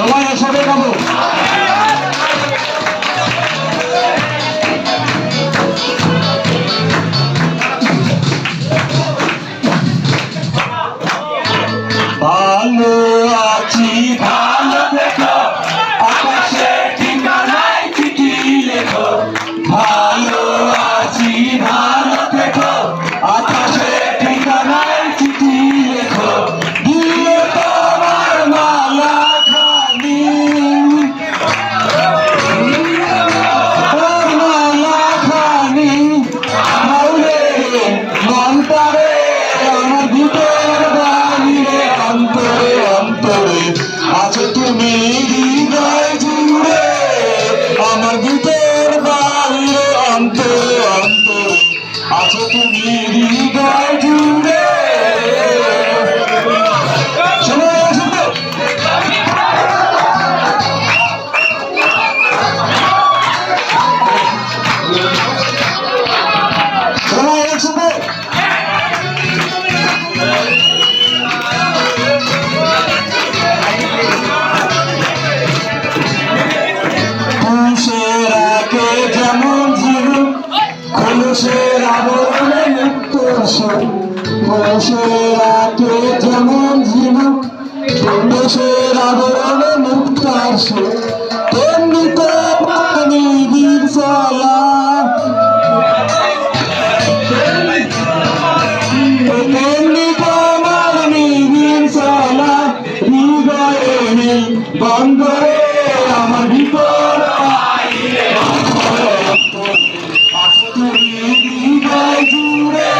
সবাই একসাথে গাবো। ভালো আছি ভালো থেকো, আকাশে ঠিকানায় চিঠি লেখো। ভালো আছি ভালো থেকো, আকাশে ঠিকানায় চিঠি লেখো। দিয়ে তোমার মালা খানি, মালা খানি মাউলে মনটারে আমার ভিতর বাহিরে অন্তরে অন্তরে আছো তুমি হৃদয় জুড়ে। আমার ভিতর বাহিরে অন্তরে অন্তরে আছো তুমি হৃদয় জুড়ে। সবাই একসাথে সবাই একসাথে যেমন ঝিনুক খোলসের আবরণে মুক্ত সুর। খোলসের আগে যেমন ঝিনুক খোলসের আবরণে মুক্ত সুর। তেমনি তো নিবিড় চলা, তেমনি তো আমার নিবিড় চলা। হৃদয়ে নেই বন্ধরে আমার ভিতর হৃদয় জুড়ে।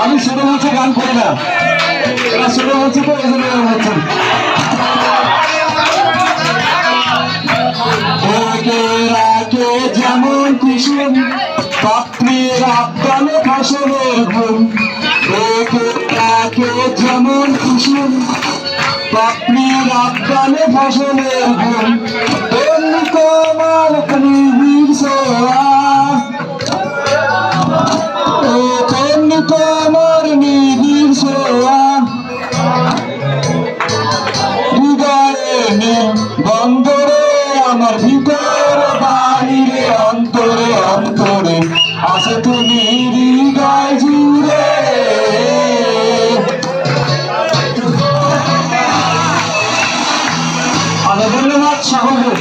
আমি শুরু হচ্ছে গান করি না, এরা শুরু হচ্ছে তো এই জন্য হচ্ছেন। যেমন কুসুম পাত্রীর আবদানে ফসলের ঘুম। যেমন কুসুম পাত্রীর আবদানে ফসলের ঘুম। তেমনি তোমার নিবিড় ছোঁয়া, তেমনি তোমার নিবিড় ছোঁয়া। হৃদয়ে নীল বন্দরে আমার ভিতর বাহিরে অন্তরে অন্তরে আছে তুমি হৃদয় জুড়ে। ধন্যবাদ সকলকে।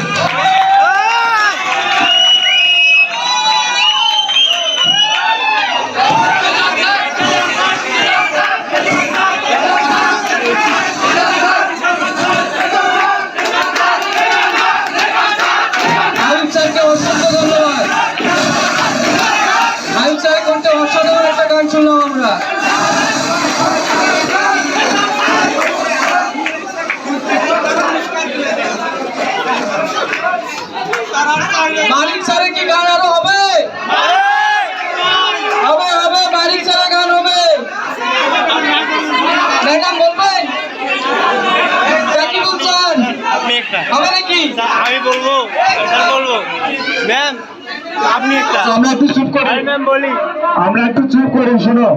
অসাধারণ একটা গান শুনলাম আমরা। মালিক স্যারের কি গান আরো হবে? হবে হবে, মালিক স্যারের গান হবে। ম্যাডাম বলবেন কি বলছেন? হবে নাকি? আমি বলবো ম্যাম, আপনি একটা। আমরা একটু চুপ করি ম্যাম বলি, আমরা একটু চুপ করি। শোনো,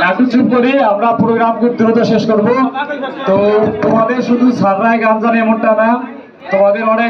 একটু চুপ করি, আমরা প্রোগ্রামকে দ্রুত শেষ করব। তো তোমাদের শুধু সাররায় গান জানে এমনটা না, তোমাদের অনেক